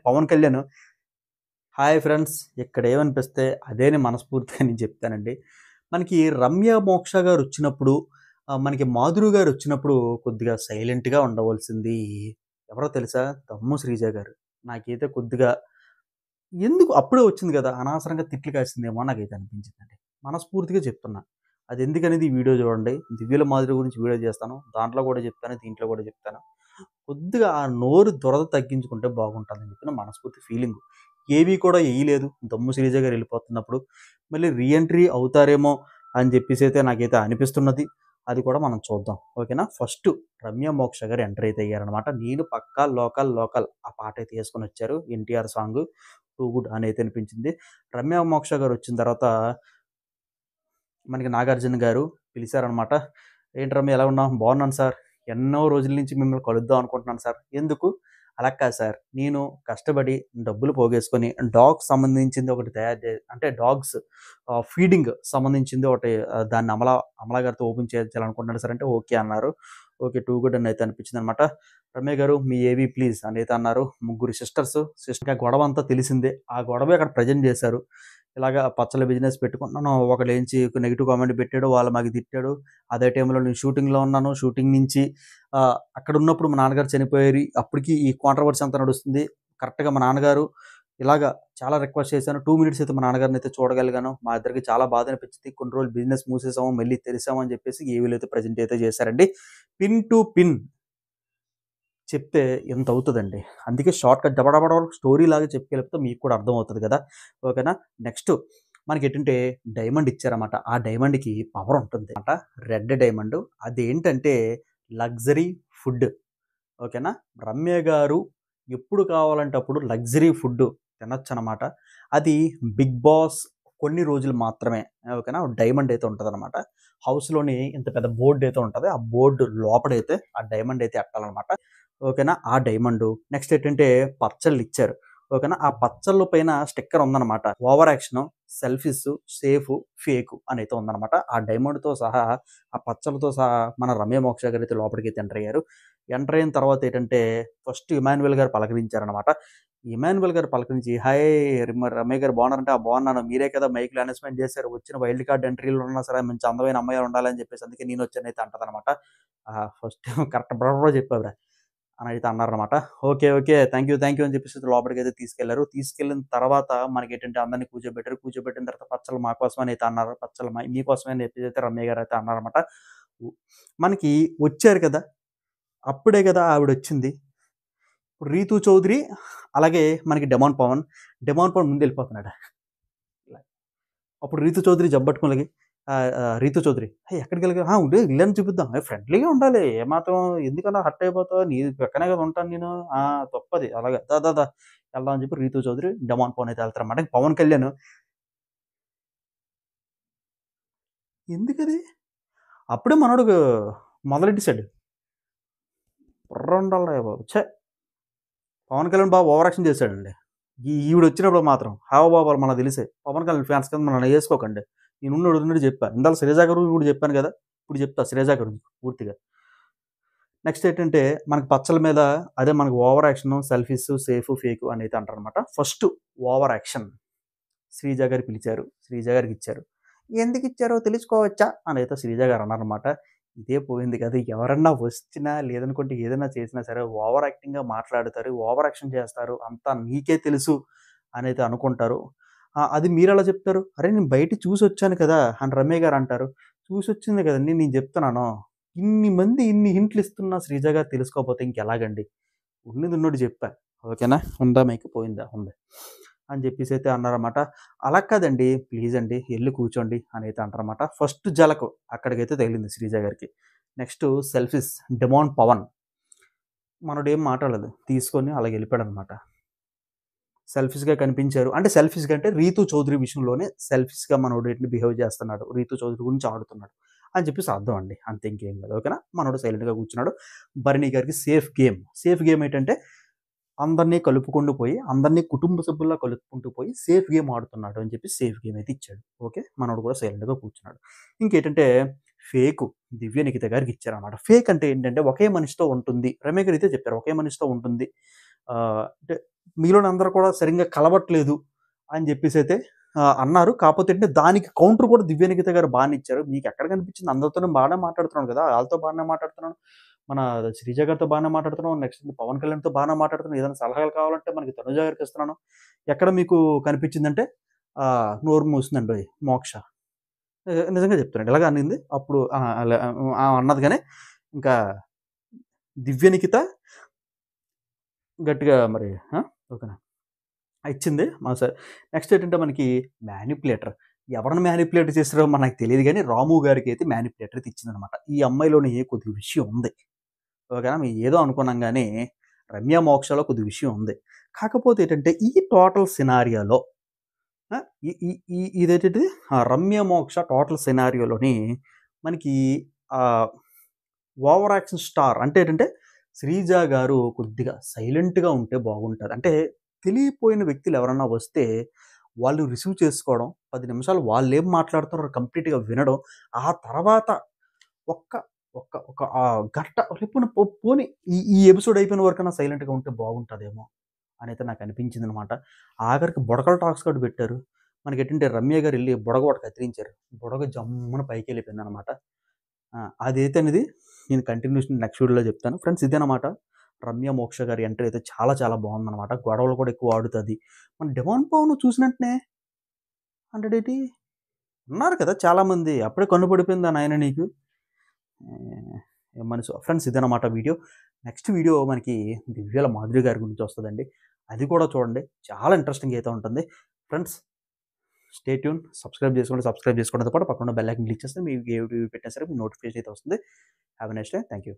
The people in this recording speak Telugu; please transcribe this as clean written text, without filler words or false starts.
పవన్ కళ్యాణ్ హాయ్ ఫ్రెండ్స్ ఇక్కడ ఏమనిపిస్తే అదేని మనస్ఫూర్తిగా నేను చెప్తానండి. మనకి రమ్య మోక్ష గారు వచ్చినప్పుడు మనకి మాధురి గారు వచ్చినప్పుడు కొద్దిగా సైలెంట్‌గా ఉండవలసింది ఎవరో తెలుసా? దమ్ము శ్రీజ గారు. నాకైతే కొద్దిగా ఎందుకు అప్పుడే వచ్చింది కదా! అనవసరంగా తిట్లు కాసిందేమో అని నాకైతే అనిపించిందండి. మనస్ఫూర్తిగా చెప్తున్నా. అది ఎందుకనేది ఈ వీడియో చూడండి. 'దివ్యల మాధురి' గురించి వీడియో చేస్తాను. దాంట్లో కూడా చెప్తాను. దీంట్లో కూడా చెప్తాను. కొద్దిగా ఆ నోరు దురద తగ్గించుకుంటే బాగుంటుందని చెప్పి నా మనస్ఫూర్తి ఫీలింగు. ఏవి కూడా ఎయలేదు. దమ్ము శ్రీజ గారు ఎళ్ళిపోతున్నప్పుడు. మళ్ళీ రీ అవుతారేమో అని చెప్పేసైతే నాకైతే అనిపిస్తున్నది. అది కూడా మనం చూద్దాం. ఓకేనా? ఫస్టు రమ్య మోక్ష గారు ఎంటర్ అయితే అయ్యారనమాట. నేను పక్కా లోకల్ ఆ పాటైతే యేసుకొనొచ్చారు. ఎన్టీఆర్ సాంగు 'టూ గుడ్' అని అయితే అనిపించింది. రమ్య మోక్ష గారు వచ్చిన తర్వాత మనకి నాగార్జున గారు పిలిచారనమాట. "ఏంటి రమ్య ఎలా ఉన్నావు?" "బాగున్నాను సార్. ఎన్నో రోజుల నుంచి మిమ్మల్ని కలుద్దాం అనుకుంటున్నాను సార్." "ఎందుకు?" "అలా కాదు సార్. నేను కష్టపడి డబ్బులు పోగేసుకొని డాగ్స్ సంబంధించింది ఒకటి తయారు అంటే డాగ్స్ ఫీడింగ్ సంబంధించింది ఒకటి దాన్ని అమలా గారితో ఓపెన్ చేయించాలనుకుంటున్నాను సార్" అంటే ఓకే అన్నారు. ఓకే. టూ గుడ్ అని అయితే అనిపించిందనమాట. "రమ్య గారు మీ ఏవి ప్లీజ్" అని అయితే అన్నారు. ముగ్గురు సిస్టర్‌కి ఆ గొడవంతా తెలిసిందే. ఆ గొడవే అక్కడ ప్రెజెంట్ చేశారు. ఇలాగ పచ్చళ్ళ బిజినెస్ పెట్టుకుంటున్నాను. ఒకడేంచి నెగెటివ్ కామెంట్ పెట్టాడు. వాళ్ళు మాకు తిట్టాడు. అదే టైంలో నేను షూటింగ్‌లో ఉన్నాను. షూటింగ్ నుంచి అక్కడున్నప్పుడు మా నాన్నగారు చనిపోయారు. అప్పటికి ఈ కాంట్రోవర్సీ అంతా నడుస్తుంది. కరెక్ట్‌గా మా నాన్నగారు ఇలాగ చాలా రిక్వెస్ట్ చేశాను. 2 మినిట్స్ అయితే మా నాన్నగారినైతే చూడగలిగాను. మా ఇద్దరికి చాలా బాధ అనిపించింది. కొన్ని రోజులు బిజినెస్ మూసేసాము. మళ్ళీ తెరిసాము అని చెప్పేసి ఏవీలో అయితే ప్రెజెంట్ అయితే చేశారండి. పిన్ టు పిన్ చెప్తే ఇంతవుతదండి. అందుకే షార్ట్‌కట్ డబడబడ స్టోరీలాగా చెప్పుకెళ్ళిపోతే మీకు కూడా అర్థమవుతది కదా! ఓకేనా? నెక్స్టు మనకేంటంటే డైమండ్ ఇచ్చారన్నమాట. ఆ డైమండ్‌కి పవరుంటుంది మాట. Red diamond. అదేంటంటే లగ్జరీ ఫుడ్. ఓకేనా? రమ్య గారు ఎప్పుడు కావాలంటే అప్పుడు లగ్జరీ ఫుడ్డు తినొచ్చనమాట. అది 'బిగ్ బాస్' కొన్ని రోజులు మాత్రమే. ఓకేనా? డైమండ్ అయితే ఉంటదనమాట. హౌస్‌లోని ఇంత పెద్ద బోర్డ్ అయితే ఉంటది. ఆ బోర్డ్ లోపడైతే ఆ డైమండ్ అయితే ఎట్టాలనమాట. ఓకేనా? ఆ డైమండు. నెక్స్ట్ ఏంటంటే పచ్చళ్ళిచ్చారు. ఓకేనా? ఆ పచ్చళ్ళ పైన స్టిక్కర్ ఉందనమాట. Over action, selfies, safe, fake అనైతే ఉందనమాట. ఆ డైమండ్‌తో సహా, ఆ పచ్చళ్ళతో సహా మన రమ్య మోక్ష గారైతే లోపలికైతే ఎంటర్ అయ్యారు. ఎంటర్ అయిన తర్వాత ఏంటంటే ఫస్ట్ ఇమాన్యుయల్ గారు పలకరించారనమాట. ఇమాన్యుయల్ గారు పలకరించి "హాయ్ రమ్య గారు బాగున్నారంటే" "ఆ! బాగున్నాను. మీరే కదా మైక్‌లో అనౌన్స్‌మెంట్ చేశారు. వచ్చిన వైల్డ్ కార్డ్ ఎంట్రీలో ఉన్నా సరే మంచి అందమైన అమ్మాయి ఉండాలని చెప్పేసి అందుకే నేనొచ్చానయితే" అంటదనమాట. ఫస్ట్ కరెక్ట్ బడబడ చెప్పావురా అని అయితే అన్నారనమాట. ఓకే. థాంక్ యూ అని చెప్పేసి లోపలికైతే తీసుకెళ్లారు. తీసుకెళ్ళిన తర్వాత మనకేంటంటే అందరిని కూర్చోబెట్టారు. కూర్చోబెట్టిన తర్వాత పచ్చళ్ళు మా కోసమని అయితే అన్నారు. పచ్చళ్ళు మీకోసమే అని చెప్పేసి అయితే రమ్య గారు అయితే అన్నారనమాట. మనకి వచ్చారు కదా! అప్పుడే కదా ఆవిడొచ్చింది. ఇప్పుడు 'రీతూ చౌదరి' అలాగే మనకి 'డెమాన్ పవన్.' 'డెమాన్ పవన్' ముందెళ్ళిపోతున్నాడు. అప్పుడు 'రీతూ చౌదరి' జబ్బట్టుకొని లెగి 'రీతూ చౌదరి' "హే! ఎక్కడికెళ్ళగా" ఉండు ఇల్లని చూపిద్దాం. ఫ్రెండ్లీగా ఉండాలి. ఏమాత్రం ఎందుకలా హర్ట్ అయిపోతావు? నీ పక్కనే కదా ఉంటాను నేను. తప్పది అలాగా దా వెళ్దాం అని చెప్పి 'రీతూ చౌదరి', 'డెమాన్ పవన్' అయితే ఎళ్తారన్నమాట. ఇంక 'పవన్ కళ్యాణ్' ఎందుకది? అప్పుడే మనోడు మొదలెట్టేసాడు. బుర్రుండాలిరా బాబు! ఛ! 'పవన్ కళ్యాణ్' ఓవర్ యాక్షన్ చేశాడండి. ఈవిడొచ్చినప్పుడు మాత్రం హావభావాలు మనకు తెలిసాయి. 'పవన్ కళ్యాణ్' ఫ్యాన్స్ కింద మనల్ని ఏసుకోకండి. నేను ఉన్నుండి చెప్పా. ఇందాక 'శైలజ' గారి గురించి కూడా చెప్పాను గదా! ఇప్పుడు చెప్తా 'శైలజ' గురించి పూర్తిగా. నెక్స్ట్ ఏంటంటే మనకు పచ్చల మీద అదే మనకు over action, selfies, safe, fake అనైతే అంటారనమాట. First over action. శ్రీజ గారు పిలిచారు. శ్రీజ గారికిచ్చారు. ఎందుకిచ్చారో తెలుసుకోవచ్చా? అనైతే శ్రీజ గారు అన్నారనమాట. ఇదే పోయింది కదా! ఎవరన్నా వచ్చినా లేదనుకుంటే ఏదైనా చేసినా సరే ఓవర్ యాక్టింగ్‌గా మాట్లాడుతారు. ఓవర్ యాక్షన్ చేస్తారు. అంతా నీకే తెలుసు అనైతే అనుకుంటారు. అది మీరెలా చెప్తారు? అరే! నేను బయట చూసొచ్చాను కదా! అని రమ్య గారు అంటారు. చూసొచ్చింది కదండీ! నేను చెప్తున్నాను. ఇన్ని మంది ఇన్ని హింట్లు ఇస్తున్నా శ్రీజ గారు తెలుసుకోకపోతే ఇంకెలాగండి? ఉన్నది ఉన్నట్టు చెప్పా. ఓకేనా? ఉందా మైక్ పోయిందా? ఉంది. అని చెప్పేసైతే అన్నారన్నమాట. అలా కాదండి ప్లీజ్ అండి ఎళ్లి కూర్చోండి అనైతే అంటారన్నమాట. ఫస్ట్ జలకు అక్కడికైతే తగిలింది శ్రీజ గారికి. నెక్స్టు సెల్ఫీస్ 'డెమాన్ పవన్' మనోడేం మాట్లాడలేదు. తీసుకొని అలాగ ఎళ్ళిపోయాడన్నమాట. సెల్ఫిష్‌గా కనిపించారు. అంటే సెల్ఫిష్‌గా అంటే 'రీతూ చౌదరి' విషయంలోనే సెల్ఫిష్‌గా మనోడు ఎట్లా బిహేవ్ చేస్తున్నాడు. 'రీతూ చౌదరి' గురించి ఆడుతున్నాడు అని చెప్పేసి అర్థం అండి. అంతే ఇంకేం లేదు. ఓకేనా? మనోడు సైలెంట్‌గా కూర్చున్నాడు. భరణి గారికి సేఫ్ గేమ్. సేఫ్ గేమ్ ఏంటంటే అందరిని కలుపుకుంటూ పోయి, అందరిని కుటుంబ సభ్యుల్లా కలుపుకుంటూ పోయి సేఫ్ గేమ్ ఆడుతున్నాడు అని చెప్పి సేఫ్ గేమ్ అయితే ఇచ్చాడు. ఓకే. మనోడు కూడా సైలెంట్‌గా కూర్చున్నాడు. ఇంకేంటంటే ఫేకు 'దివ్య నిఖిత' గారికి ఇచ్చారన్నమాట. ఫేక్ అంటే ఏంటంటే ఒకే మనిషితో ఉంటుంది. రమ్య గారు అయితే చెప్పారు. ఒకే మనిషితో ఉంటుంది. అంటే మీలోని అందరూ కూడా సరిగ్గా కలవట్లేదు అని చెప్పేసైతే అన్నారు. కాపోతే ఏంటంటే దానికి కౌంటర్ కూడా దివ్యనిఖిత గారు బానే ఇచ్చారు. మీకెక్కడ కనిపించింది? అందరితోను బానే మాట్లాడుతున్నాను కదా! ఆళ్ళతో బానే మాట్లాడుతున్నాను. మన శ్రీజ గారితో బానే మాట్లాడుతున్నాం. నెక్స్ట్ పవన్ కళ్యాణ్‌తో బానే మాట్లాడుతున్నాను. ఏదైనా సలహాలు కావాలంటే మనకి తనుజ గారికి ఇస్తున్నాను. ఎక్కడ మీకు కనిపించిందంటే నోరు మూసిందండోయ్ మోక్ష. నిజంగా చెప్తున్నాను. ఇలాగ అనింది. అప్పుడు అలా ఆమె అన్నది గాని ఇంకా దివ్యనిఖిత గట్టిగా మరి ఓకేనా. ఇచ్చింది. నెక్స్ట్ ఏంటంటే మనకి మ్యానిప్యులేటర్. ఎవరిని మ్యానిప్యులేట్ చేసారో మనకు తెలీదు గానీ, రాము గారికైతే మ్యానిప్యులేటర్ అయితే ఇచ్చిందనమాట. ఈ అమ్మాయిలోని కొద్దిగా విషయం ఉంది. ఓకేనా. మేము ఏదో అనుకున్నాం గానీ, రమ్య మోక్షలో కొద్దిగా విషయం ఉంది. కాకపోతే ఏంటంటే, ఈ టోటల్ సినారియోలో ఆ! ఈ ఈ ఈ ఇదేంటిది రమ్య మోక్ష టోటల్ సినారియోలోని మనకి ఆహ్, ఓవర్ యాక్షన్ స్టార్ అంటే ఏంటంటే, శ్రీజ గారు కొద్దిగా సైలెంట్‌గా ఉంటే బాగుంటది. అంటే తెలియపోయిన వ్యక్తులు ఎవరన్నా వస్తే, వాళ్ళు రిసీవ్ చేసుకోవడం, 10 నిమిషాలు వాళ్ళేం మాట్లాడుతున్నారో కంప్లీట్‌గా వినడం, ఆ తర్వాత ఒక్క ఒక్క ఒక గంట పోనీ ఈ ఈ ఎపిసోడ్ అయిపోయిన వరకన్నా సైలెంట్‌గా ఉంటే బాగుంటదేమో అనైతే నాకు అనిపించిందనమాట. ఆఖరికి బుడగల టాక్స్ కూడా పెట్టారు. మనకేంటంటే రమ్య గారెళ్లి బుడగ ఒకటి కత్తిరించారు. బుడగ జమ్మున పైకెళ్ళిపోయిందనమాట. అదైతే అనేది నేను కంటిన్యూషన్ నెక్స్ట్ వీడియోలో చెప్తాను. ఫ్రెండ్స్ ఇదేనమాట. రమ్య, మోక్ష గారి ఎంట్రీ అయితే చాలా చాలా బావుందనమాట. గొడవలు కూడా ఎక్కువ ఆడుతది. మన 'డిమాండ్ పవన్' చూసినెంటనే అంటాడేటి ఉన్నారు కదా చాలామంది. అప్పుడే కన్ను పడిపోయిందా నాయన నీకు? ఆహ్, ఏం మనిషో. ఫ్రెండ్స్ ఇదనమాట వీడియో. నెక్స్ట్ వీడియో మనకి 'దివ్యల మాధురి' గారి గురించి వస్తదండి. అది కూడా చూడండి. చాలా ఇంట్రెస్టింగ్‌గా అయితే ఉంటుంది. Friends stay tune. సబ్స్క్రైబ్ చేసుకోండి. సబ్స్క్రైబ్ చేసుకోవడంతో పాటు పక్కన ఉన్న బెల్ ఐకాన్ క్లిక్ చేస్తే మీకు ఏ వీడియో పెట్టినా సరే మీకు నోటిఫికేషన్ అయితే వస్తుంది. Have a nice day. Thank you.